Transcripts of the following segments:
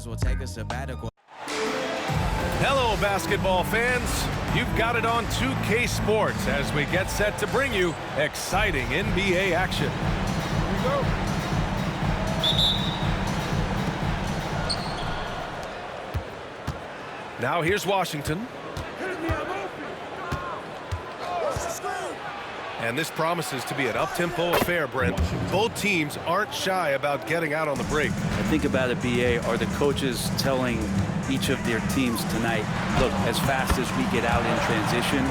as well take a sabbatical. Hello, basketball fans. You've got it on 2K Sports as we get set to bring you exciting NBA action. Here we go. Now here's Washington. And this promises to be an up-tempo affair, Brent. Both teams aren't shy about getting out on the break. I think about it, BA, are the coaches telling each of their teams tonight, look, as fast as we get out in transition,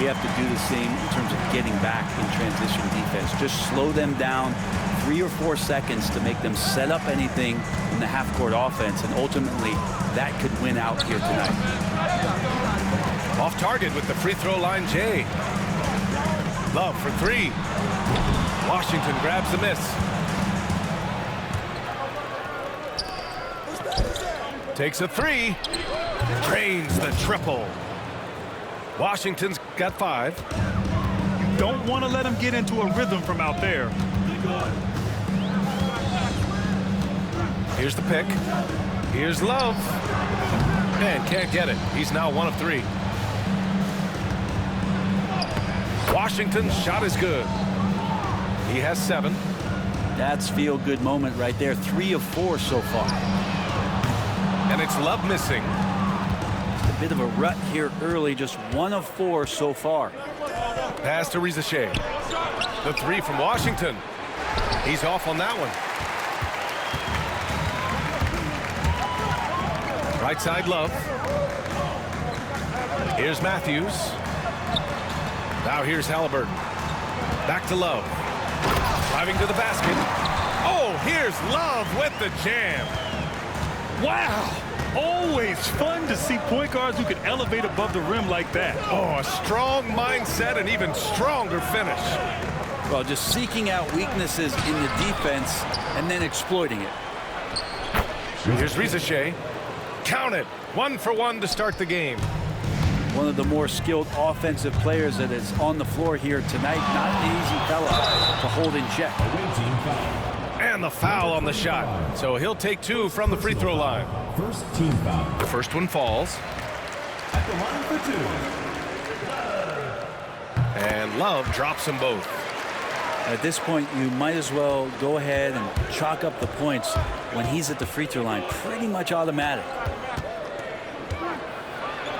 we have to do the same in terms of getting back in transition defense. Just slow them down 3 or 4 seconds to make them set up anything in the half-court offense, and ultimately that could win out here tonight. Off target with the free throw line, Jay. Love for 3. Washington grabs the miss. Takes a 3. Drains the triple. Washington's got 5. You don't want to let him get into a rhythm from out there. Here's the pick. Here's Love. Man, can't get it. He's now 1 of 3. Washington's shot is good. He has 7. That's feel-good moment right there. 3 of 4 so far. And it's Love missing. Just a bit of a rut here early. Just 1 of 4 so far. Pass to Rizachet. The 3 from Washington. He's off on that one. Right side, Love. Here's Matthews. Now here's Halliburton. Back to Love. Driving to the basket. Oh, here's Love with the jam. Wow! Always fun to see point guards who can elevate above the rim like that. Oh, a strong mindset and even stronger finish. Well, just seeking out weaknesses in the defense and then exploiting it. Here's Rizachet. Count it. 1 for 1 to start the game. One of the more skilled offensive players that is on the floor here tonight. Not an easy fella to hold in check. And the foul on the shot. So he'll take 2 from the free throw line. First team foul. The first one falls. At the line for 2. And Love drops them both. At this point, you might as well go ahead and chalk up the points when he's at the free throw line. Pretty much automatic.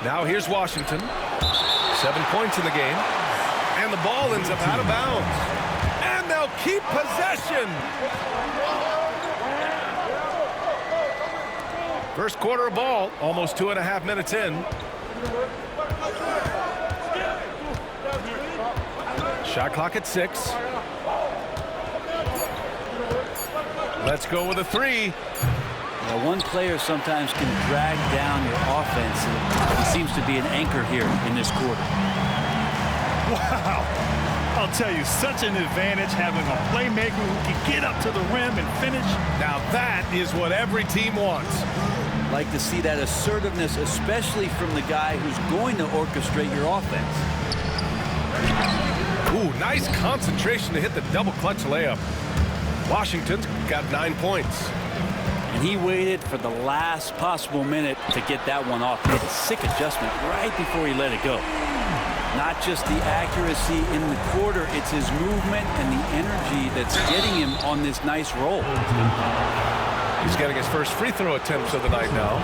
Now here's Washington. 7 points in the game. And the ball ends up out of bounds. And they'll keep possession. First quarter of ball, almost 2.5 minutes in. Shot clock at 6. Let's go with a 3. Now, one player sometimes can drag down your offense, and he seems to be an anchor here in this quarter. Wow! I'll tell you, such an advantage having a playmaker who can get up to the rim and finish. Now that is what every team wants. Like to see that assertiveness, especially from the guy who's going to orchestrate your offense. Ooh, nice concentration to hit the double clutch layup. Washington's got 9 points. And he waited for the last possible minute to get that one off. He made a sick adjustment right before he let it go. Not just the accuracy in the quarter, it's his movement and the energy that's getting him on this nice roll. He's getting his first free throw attempts of the night now.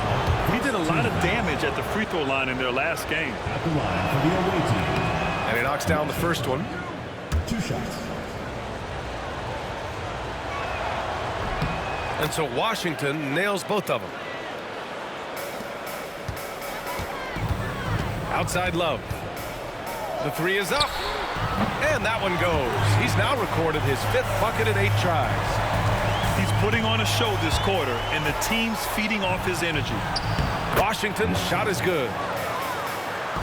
He did a lot of damage at the free throw line in their last game. At the line for the away team. And he knocks down the first one. 2 shots. And so Washington nails both of them. Outside Love. The 3 is up. And that one goes. He's now recorded his 5th bucket in 8 tries. He's putting on a show this quarter, and the team's feeding off his energy. Washington's shot is good.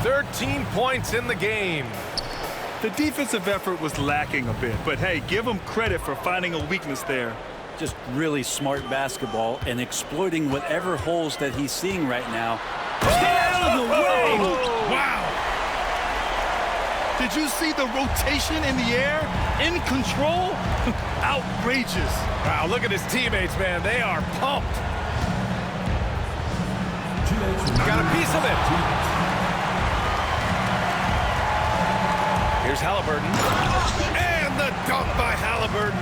13 points in the game. The defensive effort was lacking a bit, but hey, give him credit for finding a weakness there. Just really smart basketball and exploiting whatever holes that he's seeing right now. Stay out of the way! Wow! Did you see the rotation in the air? In control? Outrageous. Wow, look at his teammates, man. They are pumped. piece of it. Here's Halliburton. And the dunk by Halliburton.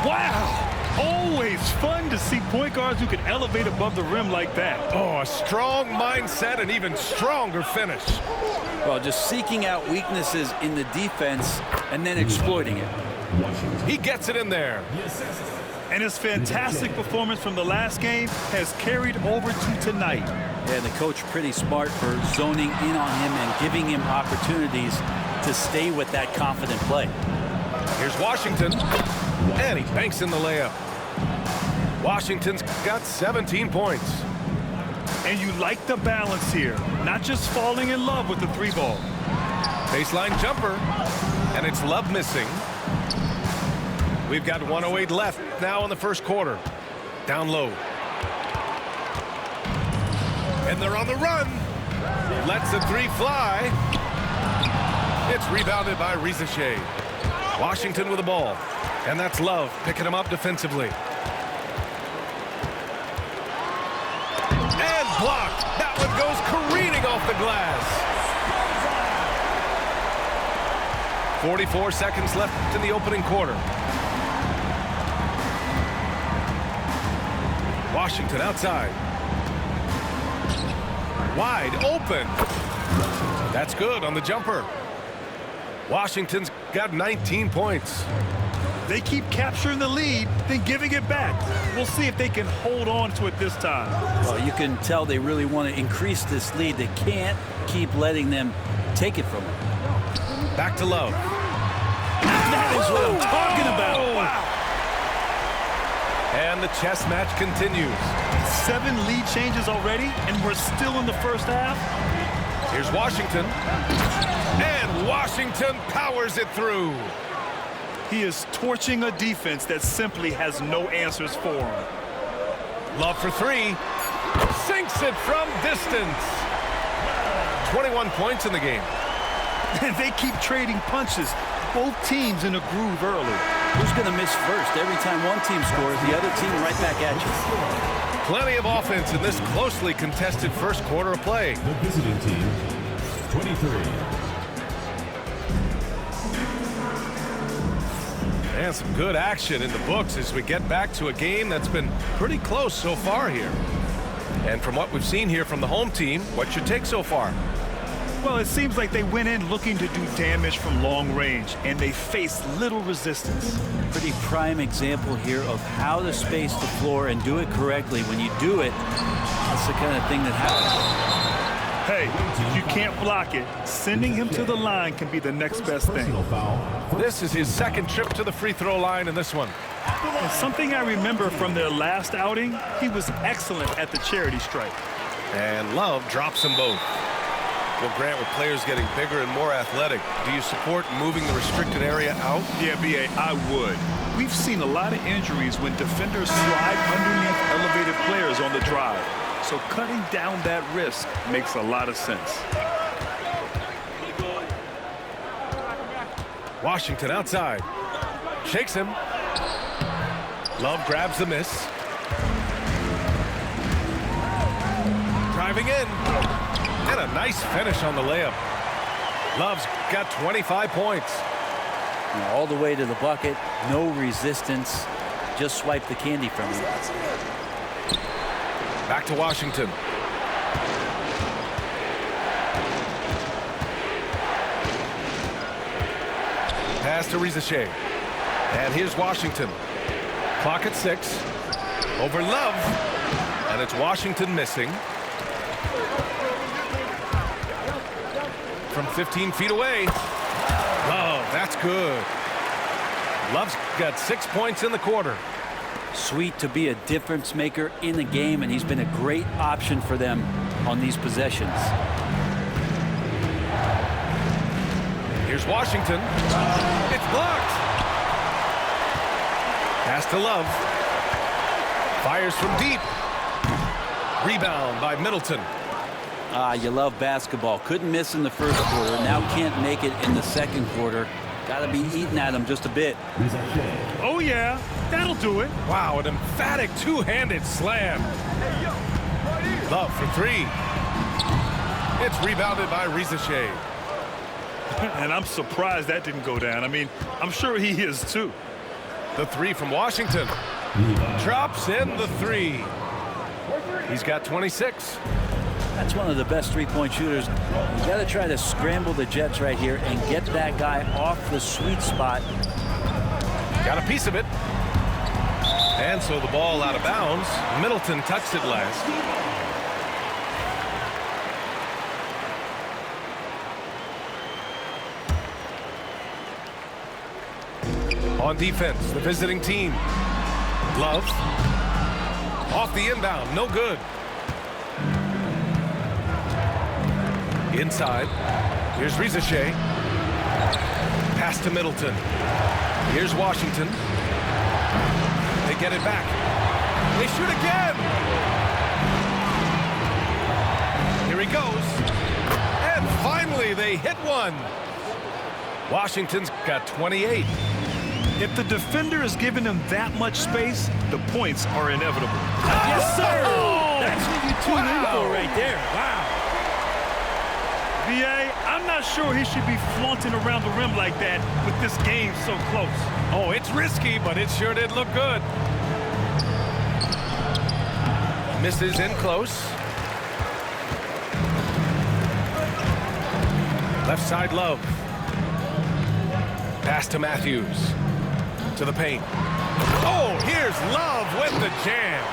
Wow. Always fun to see point guards who can elevate above the rim like that. Oh, a strong mindset and even stronger finish. Well, just seeking out weaknesses in the defense and then exploiting it. He gets it in there. And his fantastic performance from the last game has carried over to tonight. Yeah, the coach pretty smart for zoning in on him and giving him opportunities to stay with that confident play. Here's Washington. And he banks in the layup. Washington's got 17 points. And you like the balance here. Not just falling in love with the three ball. Baseline jumper. And it's Love missing. We've got 1:08 left now in the first quarter. Down low. And they're on the run. Lets the three fly. It's rebounded by Rizachet. Washington with the ball. And that's Love picking him up defensively. And blocked. That one goes careening off the glass. 44 seconds left in the opening quarter. Washington outside. Wide open. That's good on the jumper. Washington's got 19 points. They keep capturing the lead, then giving it back. We'll see if they can hold on to it this time. Well, you can tell they really want to increase this lead. They can't keep letting them take it from them. Back to Love. That is what I'm talking about. Wow. And the chess match continues. 7 lead changes already, and we're still in the first half. Here's Washington. And Washington powers it through. He is torching a defense that simply has no answers for him. Love for three. Sinks it from distance. 21 points in the game. And they keep trading punches. Both teams in a groove early. Who's going to miss first? Every time one team scores, the other team right back at you. Plenty of offense in this closely contested first quarter of play. The visiting team, 23. And some good action in the books as we get back to a game that's been pretty close so far here. And from what we've seen here from the home team, what's your take so far? Well, it seems like they went in looking to do damage from long range, and they faced little resistance. Pretty prime example here of how to space the floor and do it correctly. When you do it, that's the kind of thing that happens. Hey, if you can't block it, sending him to the line can be the next best thing. This is his second trip to the free throw line in this one. And something I remember from their last outing, he was excellent at the charity stripe. And Love drops them both. Well, Grant, with players getting bigger and more athletic, do you support moving the restricted area out? Yeah, B.A., I would. We've seen a lot of injuries when defenders slide underneath elevated players on the drive. So cutting down that risk makes a lot of sense. Washington outside. Shakes him. Love grabs the miss. Driving in. And a nice finish on the layup. Love's got 25 points. All the way to the bucket, no resistance. Just swipe the candy from him. Back to Washington. Pass to Rizachet. And here's Washington. Clock at 6. Over Love. And it's Washington missing. From 15 feet away. Oh, that's good. Love's got 6 points in the quarter. Sweet to be a difference maker in the game, and he's been a great option for them on these possessions. Here's Washington. It's blocked. Pass to Love. Fires from deep. Rebound by Middleton. You love basketball. Couldn't miss in the first quarter. Now can't make it in the second quarter. Got to be eating at him just a bit. Oh, yeah. That'll do it. Wow, an emphatic two-handed slam. Love for three. It's rebounded by Rizachet. And I'm surprised that didn't go down. I mean, I'm sure he is too. The three from Washington. Drops in the three. He's got 26. That's one of the best three-point shooters. You got to try to scramble the Jets right here and get that guy off the sweet spot. Got a piece of it. And so the ball out of bounds. Middleton touched it last. On defense, the visiting team. Love. Off the inbound, no good. Inside. Here's Rizachet. Pass to Middleton. Here's Washington. They get it back. They shoot again. Here he goes. And finally, they hit one. Washington's got 28. If the defender is giving them that much space, the points are inevitable. Yes, sir. That's what you tune in for right there. Wow. VA, I'm not sure he should be flaunting around the rim like that with this game so close. Oh, it's risky, but it sure did look good. Misses in close. Left side, Love. Pass to Matthews. To the paint. Oh, here's Love with the jam.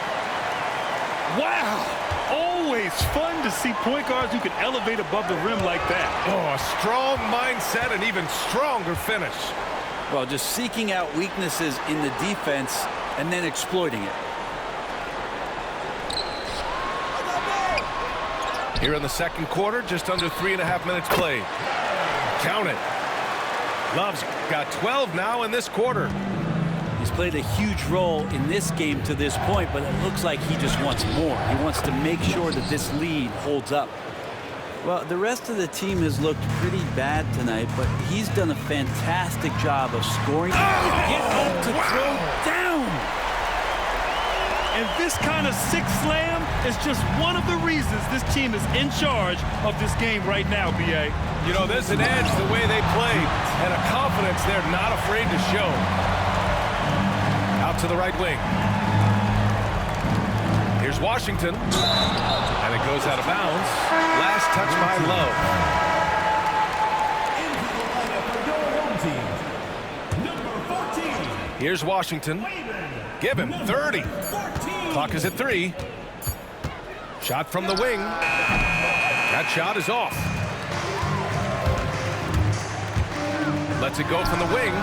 Wow. Always fun to see point guards who can elevate above the rim like that. Oh, a strong mindset and even stronger finish. Well, just seeking out weaknesses in the defense and then exploiting it. Here in the second quarter, just under 3.5 minutes played. Count it. Love's got 12 now in this quarter. He's played a huge role in this game to this point, but it looks like he just wants more. He wants to make sure that this lead holds up. Well, the rest of the team has looked pretty bad tonight, but he's done a fantastic job of scoring. Get up to throw down. And this kind of sick slam is just one of the reasons this team is in charge of this game right now, BA. You know, there's an edge the way they played and a confidence they're not afraid to show. Out to the right wing. Here's Washington. And it goes out of bounds. Last touch by Love. Here's Washington. Give him 30. Clock is at 3. Shot from the wing. That shot is off. Lets it go from the wing.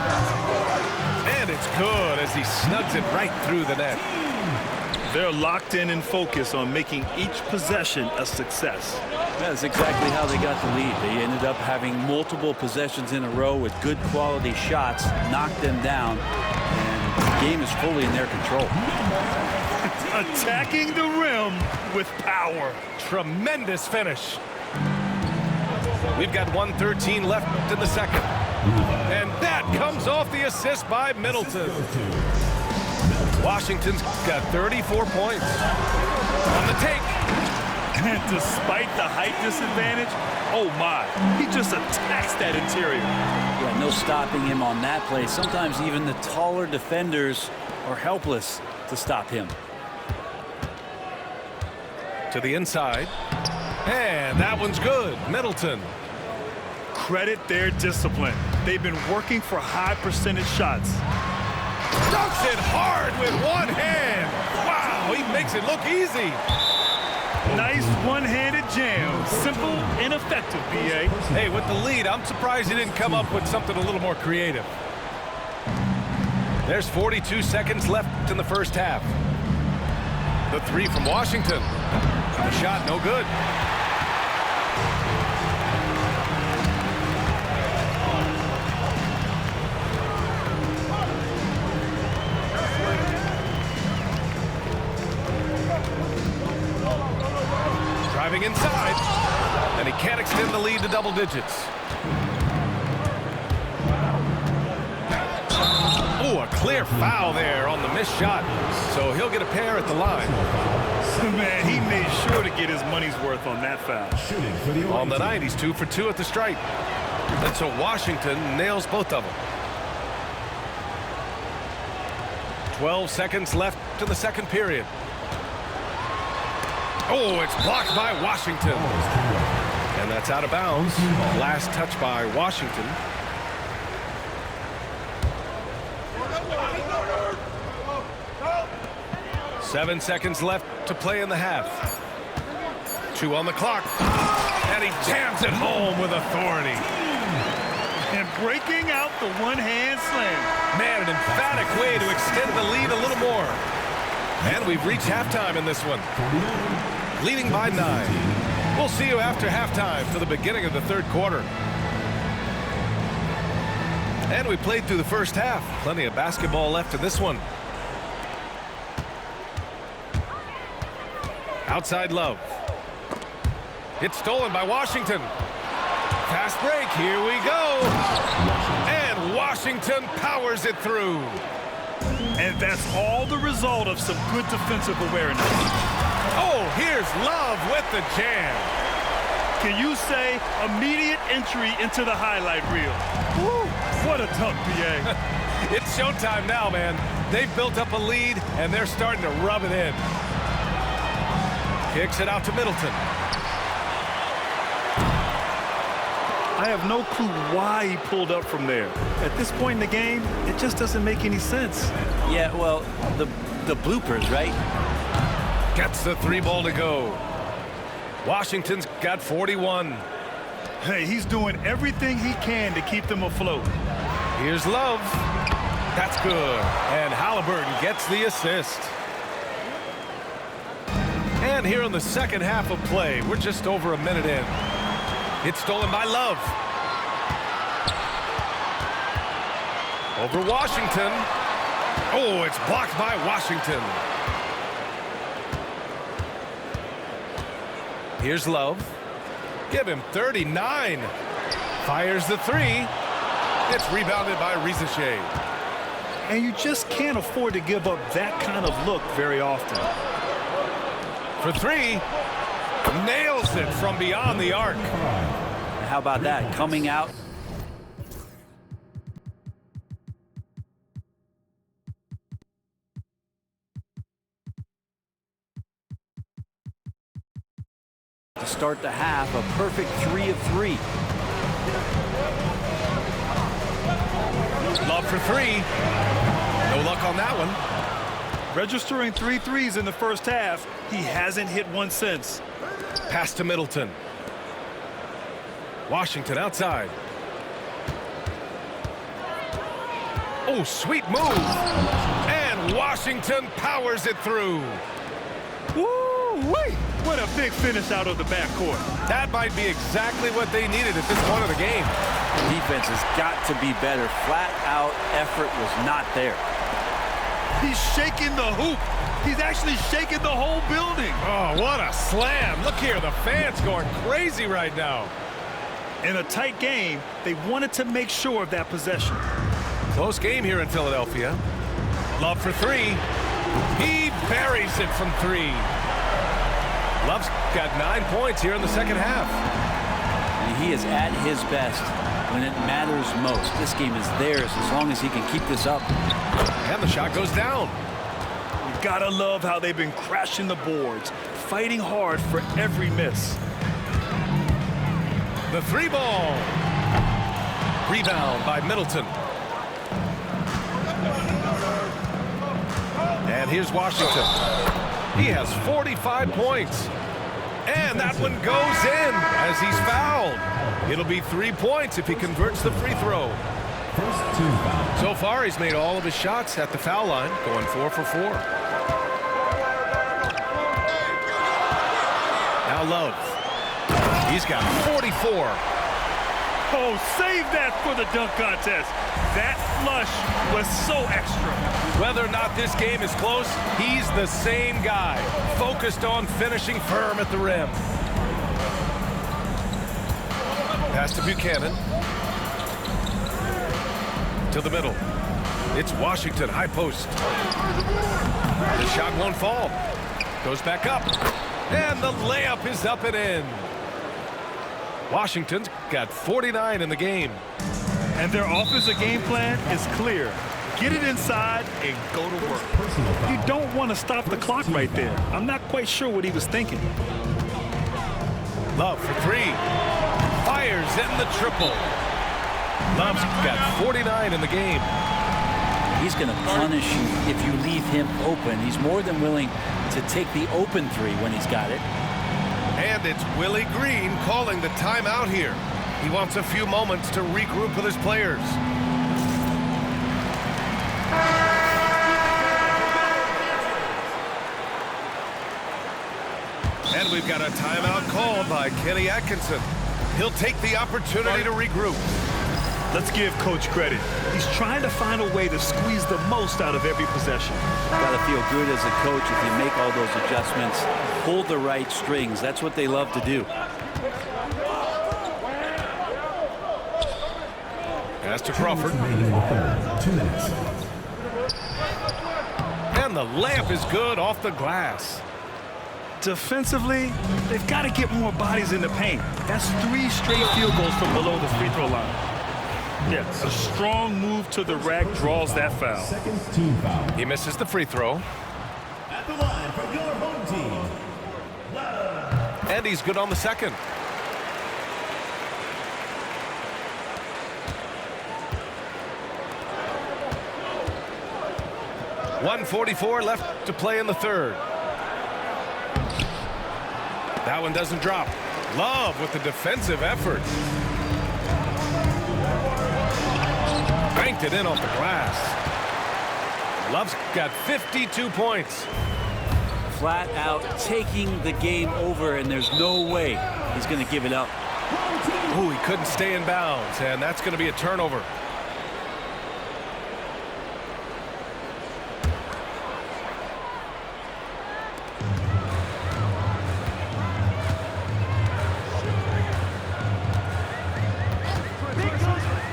And it's good as he snugs it right through the net. They're locked in and focused on making each possession a success. That's exactly how they got the lead. They ended up having multiple possessions in a row with good quality shots, knocked them down, and the game is fully in their control. Attacking the rim with power. Tremendous finish. We've got 1:13 left in the second. And that comes off the assist by Middleton. Washington's got 34 points. On the take. And despite the height disadvantage, oh my, he just attacks that interior. Yeah, no stopping him on that play. Sometimes even the taller defenders are helpless to stop him. To the inside. And that one's good. Middleton. Credit their discipline. They've been working for high percentage shots. Dunks it hard with one hand. Wow, he makes it look easy. Nice one-handed jam. Simple and effective, BA. Hey, with the lead, I'm surprised he didn't come up with something a little more creative. There's 42 seconds left in the first half. The three from Washington. The shot, no good. Driving inside, and he can't extend the lead to double digits. Oh, a clear foul there on the missed shot. So he'll get a pair at the line. Man, he made sure to get his money's worth on that foul. Shooting for the On the night, he's 2 for 2 at the stripe. And so Washington nails both of them. 12 seconds left to the second period. Oh, it's blocked by Washington. And that's out of bounds. Last touch by Washington. Seven seconds left to play in the half. 2 on the clock. And he jams it home with authority. And breaking out the one-hand slam. Man, an emphatic way to extend the lead a little more. And we've reached halftime in this one. Leading by 9. We'll see you after halftime for the beginning of the third quarter. And we played through the first half. Plenty of basketball left in this one. Outside Love. It's stolen by Washington. Fast break, here we go. And Washington powers it through. And that's all the result of some good defensive awareness. Oh, here's Love with the jam. Can you say immediate entry into the highlight reel? Woo, what a dunk, PA. It's showtime now, man. They've built up a lead, and they're starting to rub it in. Kicks it out to Middleton. I have no clue why he pulled up from there. At this point in the game, it just doesn't make any sense. Yeah, well, the bloopers, right? Gets the 3 ball to go. Washington's got 41. Hey, he's doing everything he can to keep them afloat. Here's Love. That's good. And Halliburton gets the assist. And here in the second half of play, we're just over a minute in. It's stolen by Love. Over Washington. Oh, it's blocked by Washington. Here's Love. Give him 39. Fires the 3. It's rebounded by Rizichet. And you just can't afford to give up that kind of look very often. For 3. Nails it from beyond the arc. How about that? Coming out. To start the half, a perfect 3 of 3. Love for 3. No luck on that one. Registering 3 threes in the first half, he hasn't hit one since. Pass to Middleton. Washington outside. Oh, sweet move. And Washington powers it through. Woo-wee! What a big finish out of the backcourt. That might be exactly what they needed at this point of the game. Defense has got to be better. Flat out effort was not there. He's shaking the hoop. He's actually shaking the whole building. Oh, what a slam. Look here, the fans going crazy right now. In a tight game, they wanted to make sure of that possession. Close game here in Philadelphia. Love for 3. He buries it from 3. Love's got 9 points here in the second half. And he is at his best when it matters most. This game is theirs as long as he can keep this up. And the shot goes down. You gotta love how they've been crashing the boards, fighting hard for every miss. The 3 ball. Rebound by Middleton. And here's Washington. He has 45 points. And that one goes in as he's fouled. It'll be 3 points if he converts the free throw. First 2 fouls. So far, he's made all of his shots at the foul line, going 4 for 4. Now Love. He's got 44. Oh, save that for the dunk contest. That flush was so extra. Whether or not this game is close, he's the same guy, focused on finishing firm at the rim. Pass to Buchanan. To the middle. It's Washington, high post. The shot won't fall. Goes back up. And the layup is up and in. Washington's got 49 in the game. And their offensive game plan is clear. Get it inside and go to work. You don't want to stop the clock right there. I'm not quite sure what he was thinking. Love for three. Fires in the triple. Love's got 49 in the game. He's going to punish you if you leave him open. He's more than willing to take the open three when he's got it. And it's Willie Green calling the timeout here. He wants a few moments to regroup with his players. And we've got a timeout called by Kenny Atkinson. He'll take the opportunity to regroup. Let's give Coach credit. He's trying to find a way to squeeze the most out of every possession. Got to feel good as a coach if you make all those adjustments, pull the right strings. That's what they love to do. Pass to Crawford. 2 minutes. And the layup is good off the glass. Defensively, they've got to get more bodies in the paint. That's 3 straight field goals from below the free throw line. Yes, a strong move to the rack draws that foul. Second team foul. He misses the free throw. At the line for your home team. And he's good on the second. .144 left to play in the third. That one doesn't drop. Love with the defensive effort. Banked it in off the glass. Love's got 52 points. Flat out taking the game over, and there's no way he's going to give it up. Ooh, he couldn't stay in bounds, and that's going to be a turnover.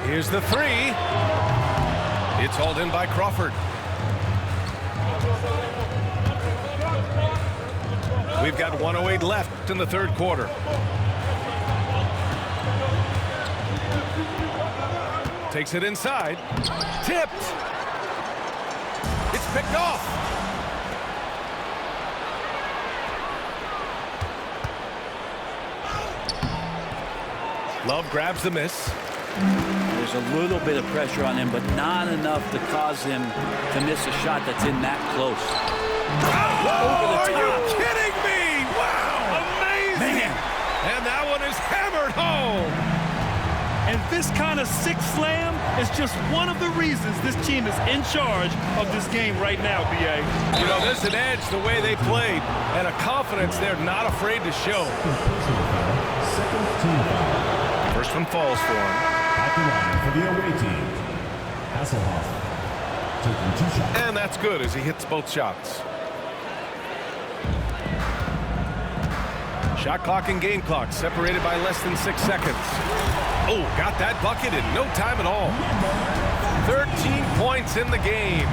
Here's the three. It's hauled in by Crawford. We've got 1:08 left in the third quarter. Takes it inside. Tipped. It's picked off. Love grabs the miss. There's a little bit of pressure on him, but not enough to cause him to miss a shot that's in that close. Oh, are you kidding me? Wow! Amazing! Man. And that one is hammered home. And this kind of sick slam is just one of the reasons this team is in charge of this game right now, B.A. You know, there's an edge the way they played and a confidence they're not afraid to show. Second team foul. First one falls for him. At the line for the away team. Hasselhoff taking 2 shots. And that's good as he hits both shots. Shot clock and game clock separated by less than 6 seconds. Oh, got that bucket in no time at all. 13 points in the game.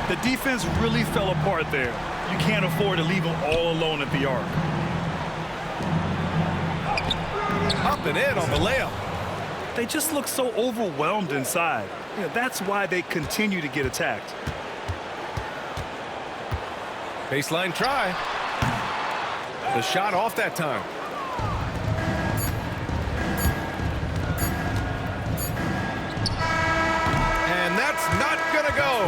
The defense really fell apart there. You can't afford to leave them all alone at the arc. Up and in on the layup. They just look so overwhelmed inside. You know, that's why they continue to get attacked. Baseline try. The shot off that time. And that's not gonna go.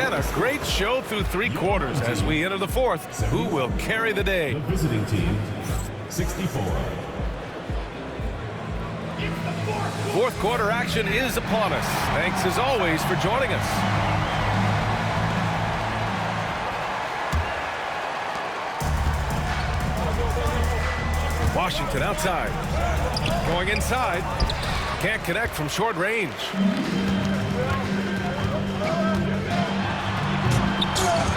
And a great show through 3 quarters as we enter the fourth. Who will carry the day? The visiting team, 64. Fourth quarter action is upon us. Thanks as always for joining us. Washington outside. Going inside. Can't connect from short range.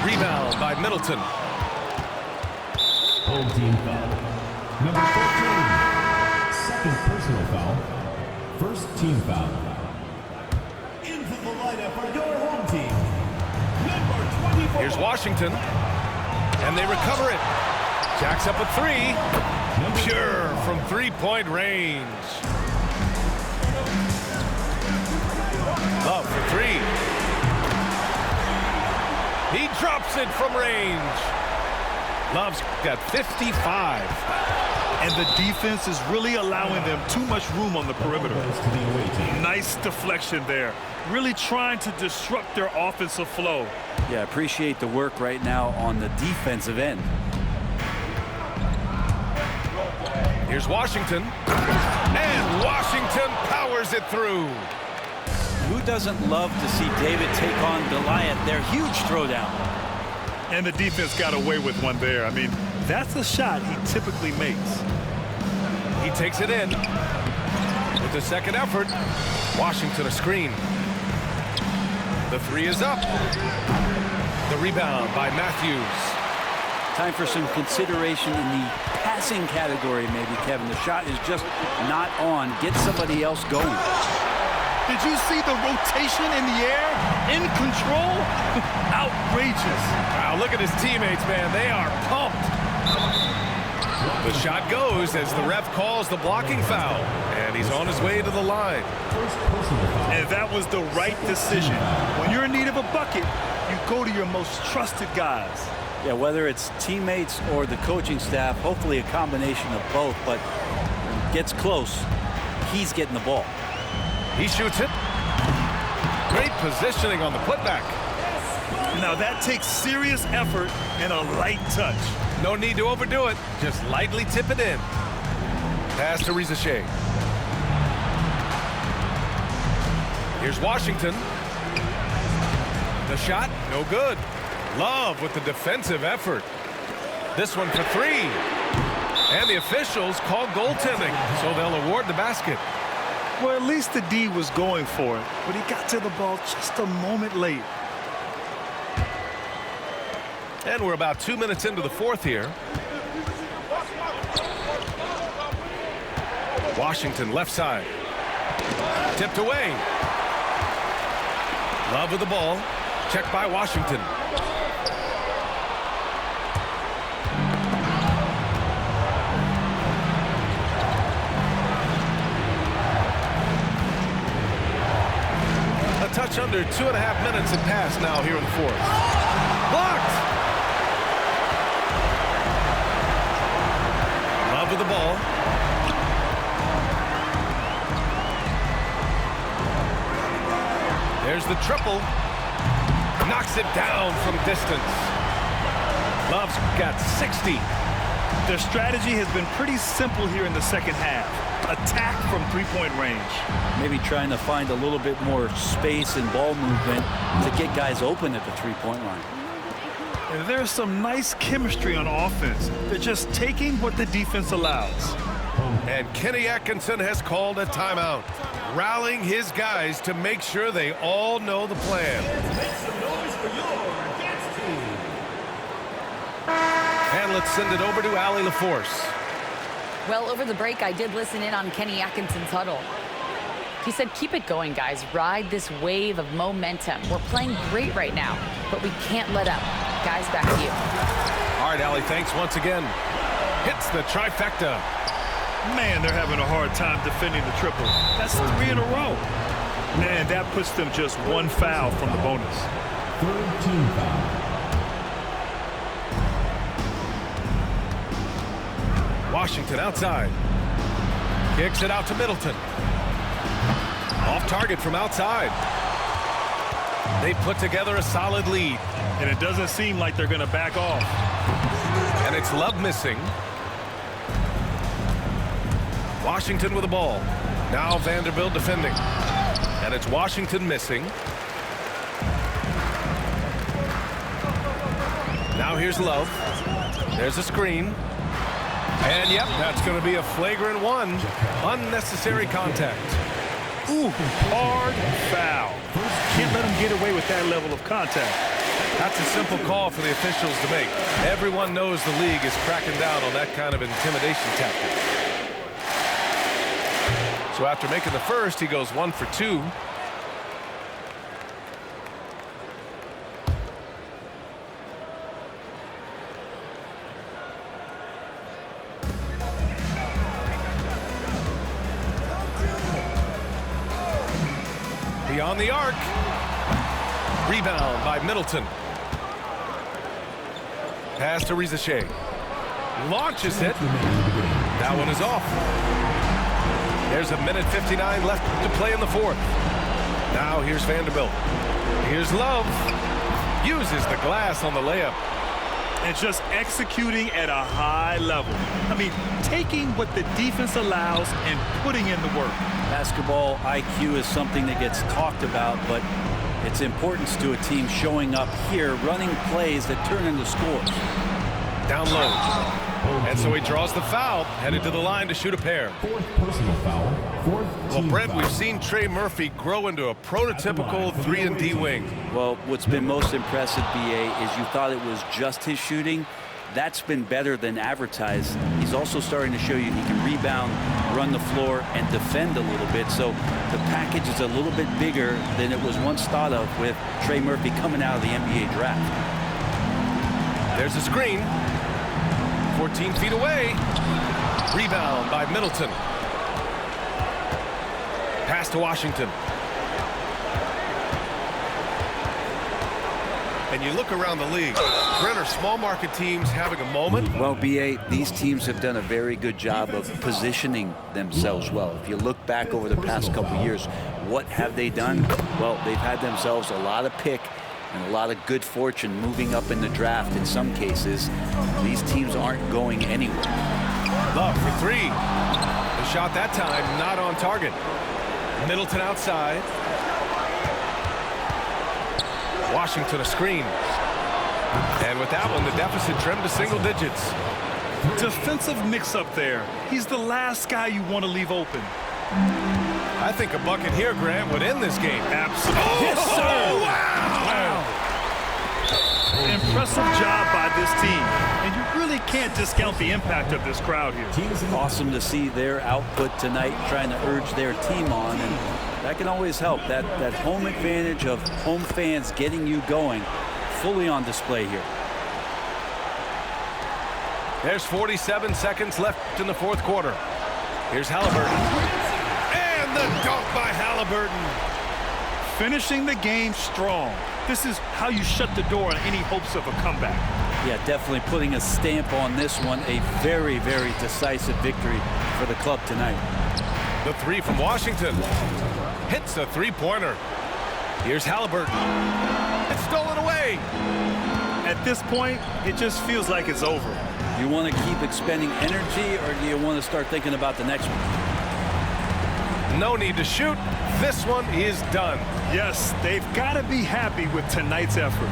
Rebound by Middleton. Home team foul. Number 14. Second personal foul. First team foul. Into the line. lineup for your home team. Number 24. Here's Washington. And they recover it. Jacks up a three. Pure from three-point range. Love for three. He drops it from range. Love's got 55. And the defense is really allowing them too much room on the perimeter. Nice deflection there. Really trying to disrupt their offensive flow. Yeah, appreciate the work right now on the defensive end. Here's Washington. And Washington powers it through. Who doesn't love to see David take on Goliath? Their huge throwdown. And the defense got away with one there. I mean, that's a shot he typically makes. He takes it in. With the second effort, Washington a screen. The three is up. The rebound by Matthews. Time for some consideration in the passing category, maybe, Kevin. The shot is just not on. Get somebody else going. Did you see the rotation in the air? In control? Outrageous. Wow, look at his teammates, man. They are pumped. The shot goes as the ref calls the blocking foul. And he's on his way to the line. And that was the right decision. When you're in need of a bucket, you go to your most trusted guys. Yeah, whether it's teammates or the coaching staff, hopefully a combination of both, but when it gets close, he's getting the ball. He shoots it. Great positioning on the putback. Now that takes serious effort and a light touch. No need to overdo it. Just lightly tip it in. Pass to Rizachet. Here's Washington. The shot, no good. Love with the defensive effort. This one for three. And the officials call goaltending, so they'll award the basket. Well, at least the D was going for it, but he got to the ball just a moment late. And we're about 2 minutes into the fourth here. Washington left side. Tipped away. Love with the ball. Checked by Washington. A touch under 2.5 minutes have passed now here in the fourth. Blocked! Love with the ball. There's the triple. Knocks it down from distance. Love's got 60. Their strategy has been pretty simple here in the second half. Attack from three-point range. Maybe trying to find a little bit more space and ball movement to get guys open at the three-point line. And there's some nice chemistry on offense. They're just taking what the defense allows. And Kenny Atkinson has called a timeout, rallying his guys to make sure they all know the plan. Make some noise for your dance team. And let's send it over to Allie LaForce. Well, over the break, I did listen in on Kenny Atkinson's huddle. He said, keep it going, guys. Ride this wave of momentum. We're playing great right now, but we can't let up. Guys, back to you. All right, Allie, thanks once again. Hits the trifecta. Man, they're having a hard time defending the triple. That's 3 in a row. Man, that puts them just one foul from the bonus. Third team foul. Washington outside. Kicks it out to Middleton. Off target from outside. They put together a solid lead. And it doesn't seem like they're going to back off. And it's Love missing. Washington with the ball. Now Vanderbilt defending. And it's Washington missing. Now here's Love. There's a screen. And yep, that's going to be a flagrant one. Unnecessary contact. Ooh, hard foul. Can't let them get away with that level of contact. That's a simple call for the officials to make. Everyone knows the league is cracking down on that kind of intimidation tactic. So after making the first, he goes 1 for 2. Beyond the arc. Rebound by Middleton. Pass to Rizachet. Launches it. That one is off. There's a minute 59 left to play in the fourth. Now here's Vanderbilt. Here's Love. Uses the glass on the layup. And just executing at a high level. I mean, taking what the defense allows and putting in the work. Basketball IQ is something that gets talked about, but its importance to a team showing up here, running plays that turn into scores. Down low. And so he draws the foul, headed to the line to shoot a pair. Fourth personal foul. Well, Brent, we've seen Trey Murphy grow into a prototypical 3-and-D wing. Well, what's been most impressive, BA, is you thought it was just his shooting. That's been better than advertised. He's also starting to show you he can rebound, run the floor, and defend a little bit. So the package is a little bit bigger than it was once thought of with Trey Murphy coming out of the NBA draft. There's a screen. 14 feet away. Rebound by Middleton. Pass to Washington. And you look around the league. Brent, are small market teams having a moment? Well, BA, these teams have done a very good job of positioning themselves well. If you look back over the past couple years, what have they done? Well, they've had themselves a lot of pick and a lot of good fortune moving up in the draft in some cases. These teams aren't going anywhere. Love for three. The shot that time not on target. Middleton outside. Washington a screen. And with that one, the deficit trimmed to single digits. Defensive mix-up there. He's the last guy you want to leave open. I think a bucket here, Grant, would end this game. Absolutely. Oh, Yes, sir. Wow. Impressive job by this team. And you really can't discount the impact of this crowd here. Awesome to see their output tonight, trying to urge their team on, and that can always help. That home advantage of home fans getting you going, fully on display here. There's 47 seconds left in the fourth quarter. Here's Halliburton. And the dunk by Halliburton. Finishing the game strong. This is how you shut the door on any hopes of a comeback. Yeah, definitely putting a stamp on this one. A very, very decisive victory for the club tonight. The three from Washington. Hits the three-pointer. Here's Halliburton. It's stolen away. At this point, it just feels like it's over. You want to keep expending energy, or do you want to start thinking about the next one? No need to shoot. This one is done. Yes, they've got to be happy with tonight's effort.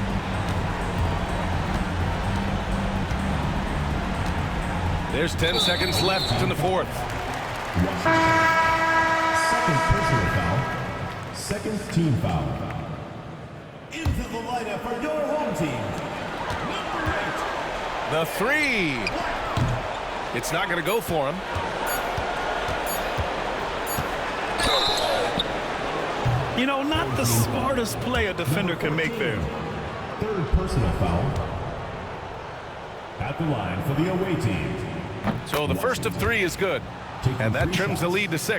There's 10 seconds left in the fourth. Second personal foul. Second team foul. Into the lineup for your home team. Number 8. The three. It's not going to go for him. You know, not the smartest play a defender can make there. Third personal foul. At the line for the away team. So the first of three is good. And that trims the lead to 6.